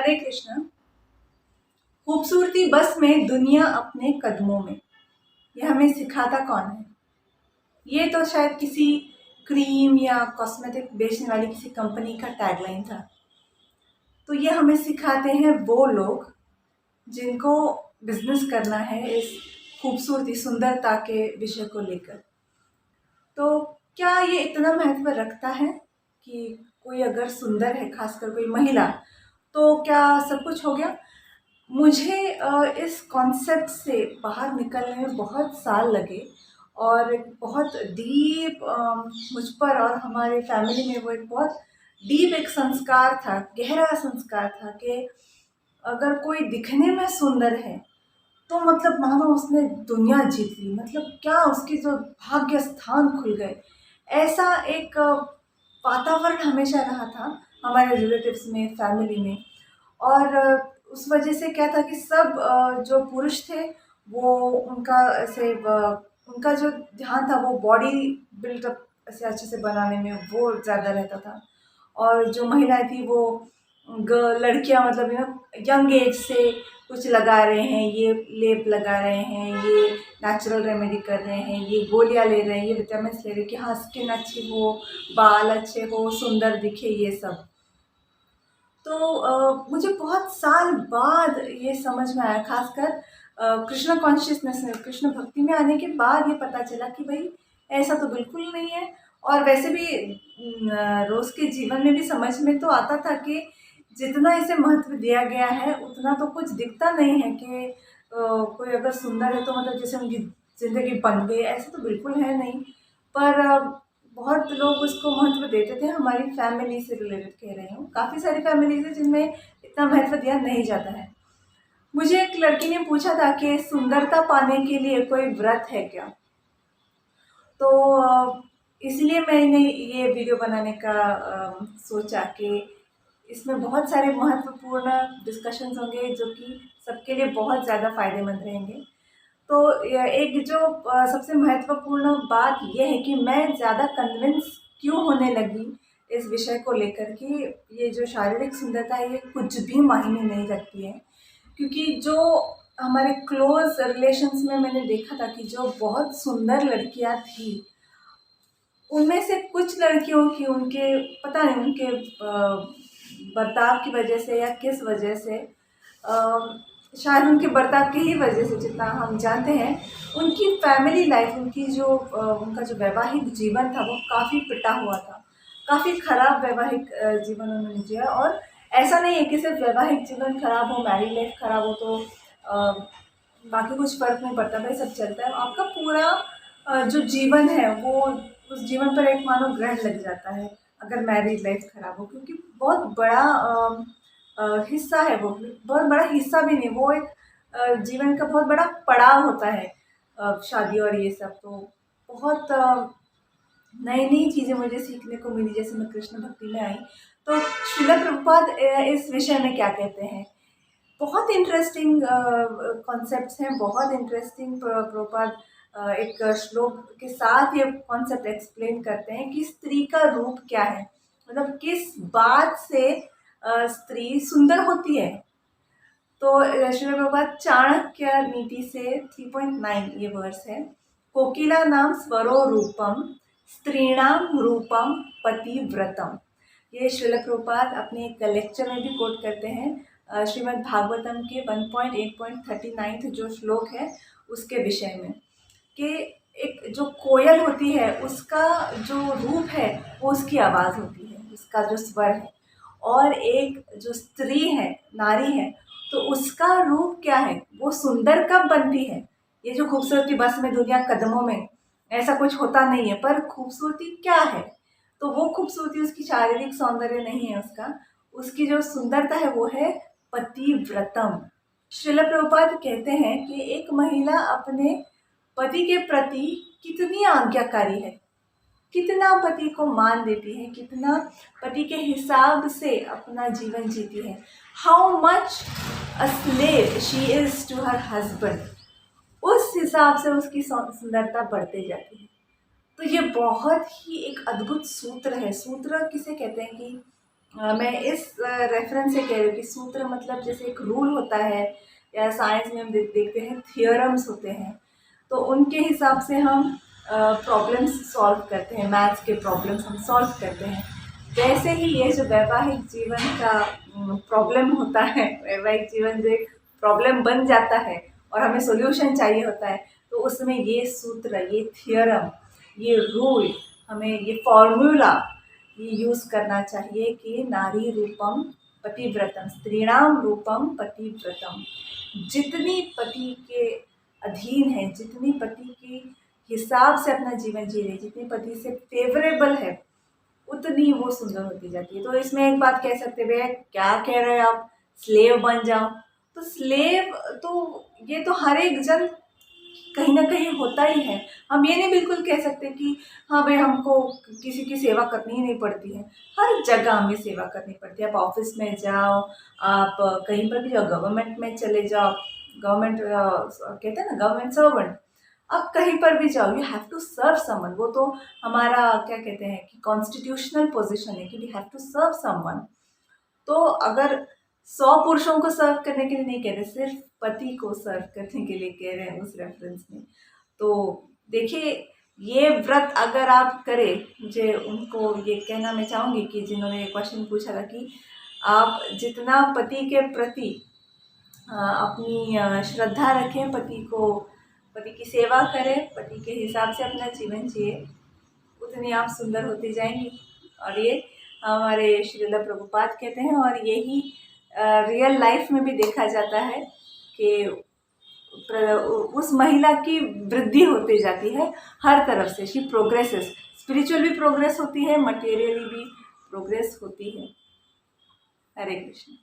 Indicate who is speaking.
Speaker 1: हरे कृष्ण। खूबसूरती बस में, दुनिया अपने कदमों में, ये हमें सिखाता कौन है? ये तो शायद किसी क्रीम या कॉस्मेटिक बेचने वाली किसी कंपनी का टैगलाइन था। तो ये हमें सिखाते हैं वो लोग जिनको बिजनेस करना है इस खूबसूरती, सुंदरता के विषय को लेकर। तो क्या ये इतना महत्व रखता है कि कोई अगर सुंदर है, खासकर कोई महिला, तो क्या सब कुछ हो गया? मुझे इस कॉन्सेप्ट से बाहर निकलने में बहुत साल लगे और एक बहुत डीप मुझ पर और हमारे फैमिली में वो एक बहुत डीप एक संस्कार था, गहरा संस्कार था कि अगर कोई दिखने में सुंदर है तो मतलब मानो उसने दुनिया जीत ली। मतलब क्या उसकी जो भाग्य स्थान खुल गए, ऐसा एक वातावरण हमेशा रहा था हमारे रिलेटिव्स में, फैमिली में। और उस वजह से क्या था कि सब जो पुरुष थे वो उनका ऐसे उनका जो ध्यान था वो बॉडी बिल्डअप ऐसे अच्छे से बनाने में वो ज़्यादा रहता था। और जो महिलाएं थी वो लड़कियां मतलब यंग एज से कुछ लगा रहे हैं, ये लेप लगा रहे हैं, ये नेचुरल रेमेडी कर रहे हैं, ये गोलियां ले रहे हैं, ये विटामिन ले रहे हैं कि हाँ स्किन अच्छी हो, बाल अच्छे हो, सुंदर दिखे, ये सब। तो मुझे बहुत साल बाद ये समझ में आया, खासकर कृष्ण कॉन्शियसनेस में, कृष्ण भक्ति में आने के बाद ये पता चला कि भाई ऐसा तो बिल्कुल नहीं है। और वैसे भी रोज़ के जीवन में भी समझ में तो आता था कि जितना इसे महत्व दिया गया है उतना तो कुछ दिखता नहीं है कि कोई अगर सुंदर है तो मतलब जैसे उनकी ज़िंदगी बन गई, ऐसा तो बिल्कुल है नहीं। पर बहुत लोग उसको महत्व देते थे। हमारी फैमिली से रिलेटेड कह रही हूँ, काफ़ी सारी फैमिलीज है जिनमें इतना महत्व दिया नहीं जाता है। मुझे एक लड़की ने पूछा था कि सुंदरता पाने के लिए कोई व्रत है क्या? तो इसलिए मैंने ये वीडियो बनाने का सोचा कि इसमें बहुत सारे महत्वपूर्ण डिस्कशंस होंगे जो कि सबके लिए बहुत ज़्यादा फायदेमंद रहेंगे। तो एक जो सबसे महत्वपूर्ण बात ये है कि मैं ज़्यादा कन्विंस क्यों होने लगी इस विषय को लेकर कि ये जो शारीरिक सुंदरता है ये कुछ भी मायने नहीं रखती है। क्योंकि जो हमारे क्लोज रिलेशंस में मैंने देखा था कि जो बहुत सुंदर लड़कियां थी, उनमें से कुछ लड़कियों की उनके पता नहीं उनके बर्ताव की वजह से या किस वजह से, शायद उनके बर्ताव की ही वजह से जितना हम जानते हैं, उनकी फैमिली लाइफ, उनकी जो उनका जो वैवाहिक जीवन था वो काफ़ी पिटा हुआ था। काफ़ी खराब वैवाहिक जीवन उन्होंने जिया। और ऐसा नहीं है कि सिर्फ वैवाहिक जीवन खराब हो, मैरिड लाइफ खराब हो तो बाकी कुछ फ़र्क नहीं पड़ता, भाई सब चलता है। आपका पूरा जो जीवन है वो, उस जीवन पर एक मानो ग्रहण लग जाता है अगर मैरिज लाइफ खराब हो। क्योंकि बहुत बड़ा हिस्सा है वो, बहुत बड़ा हिस्सा भी नहीं, वो एक जीवन का बहुत बड़ा पड़ाव होता है शादी और ये सब। तो बहुत नई नई चीज़ें मुझे सीखने को मिली जैसे मैं कृष्ण भक्ति में आई। तो श्रील प्रभुपाद इस विषय में क्या कहते हैं? बहुत इंटरेस्टिंग कॉन्सेप्ट्स हैं, बहुत इंटरेस्टिंग। प्रभुपाद एक श्लोक के साथ ये कॉन्सेप्ट एक्सप्लेन करते हैं कि स्त्री का रूप क्या है, मतलब किस बात से स्त्री सुंदर होती है। तो श्रील प्रभुपाद चाणक्य नीति से 3.9 ये वर्स है, कोकिला नाम स्वरो रूपम, स्त्रीणाम रूपम पतिव्रतम। ये श्रील प्रभुपाद अपने एक लेक्चर में भी कोट करते हैं श्रीमद् भागवतम के 1.8.39 जो श्लोक है उसके विषय में, कि एक जो कोयल होती है उसका जो रूप है वो उसकी आवाज़ होती है, उसका जो स्वर है। और एक जो स्त्री है, नारी है, तो उसका रूप क्या है, वो सुंदर कब बनती है? ये जो खूबसूरती बस में, दुनिया कदमों में, ऐसा कुछ होता नहीं है। पर खूबसूरती क्या है? तो वो खूबसूरती उसकी शारीरिक सौंदर्य नहीं है, उसकी जो सुंदरता है वो है पतिव्रतम। श्रील प्रभुपाद कहते हैं कि एक महिला अपने पति के प्रति कितनी आज्ञाकारी है, कितना पति को मान देती है, कितना पति के हिसाब से अपना जीवन जीती है। How much a slave she is to her husband, उस हिसाब से उसकी सुंदरता बढ़ते जाती है। तो ये बहुत ही एक अद्भुत सूत्र है। सूत्र किसे कहते हैं कि मैं इस रेफरेंस से कह रही हूँ कि सूत्र मतलब जैसे एक रूल होता है, या साइंस में हम देखते हैं थियोरम्स होते हैं, तो उनके हिसाब से हम प्रॉब्लम्स सॉल्व करते हैं, मैथ्स के प्रॉब्लम्स हम सॉल्व करते हैं। वैसे ही ये जो वैवाहिक जीवन का प्रॉब्लम होता है, वैवाहिक जीवन जो एक प्रॉब्लम बन जाता है और हमें सॉल्यूशन चाहिए होता है, तो उसमें ये सूत्र, ये थियोरम, ये रूल, हमें ये फॉर्मूला ये यूज़ करना चाहिए कि नारी रूपम पतिव्रतम, स्त्रीणाम रूपम पतिव्रतम। जितनी पति के अधीन है, जितनी पति के हिसाब से अपना जीवन जी रही, जितनी पति से फेवरेबल है, उतनी वो सुंदर होती जाती है। तो इसमें एक बात कह सकते हैं, भैया क्या कह रहे हैं आप, स्लेव बन जाओ? तो स्लेव तो ये तो हर एक जन कहीं ना कहीं होता ही है। हम ये नहीं बिल्कुल कह सकते कि हाँ भाई हमको किसी की सेवा करनी ही नहीं पड़ती है। हर जगह हमें सेवा करनी पड़ती है। आप ऑफिस में जाओ, आप कहीं पर भी जाओ, गवर्नमेंट में चले जाओ, गवर्नमेंट कहते हैं ना गवर्नमेंट सर्वेंट, आप कहीं पर भी जाओ, you have to serve someone. वो तो हमारा क्या कहते हैं कि कॉन्स्टिट्यूशनल पोजिशन है कि we have to serve someone. तो अगर 100 पुरुषों को सर्व करने के लिए नहीं कह रहे, सिर्फ पति को सर्व करने के लिए कह रहे हैं उस रेफरेंस में। तो देखिए, ये व्रत अगर आप करें, मुझे उनको ये कहना मैं चाहूँगी कि जिन्होंने क्वेश्चन पूछा था कि आप जितना पति के प्रति अपनी श्रद्धा रखें, पति की सेवा करें, पति के हिसाब से अपना जीवन जिए, उतनी आप सुंदर होती जाएंगी। और ये हमारे श्रील प्रभुपाद कहते हैं, और यही रियल लाइफ में भी देखा जाता है कि उस महिला की वृद्धि होती जाती है हर तरफ से। शी प्रोग्रेसेस, स्पिरिचुअल भी प्रोग्रेस होती है, मटेरियली भी प्रोग्रेस होती है। हरे कृष्ण।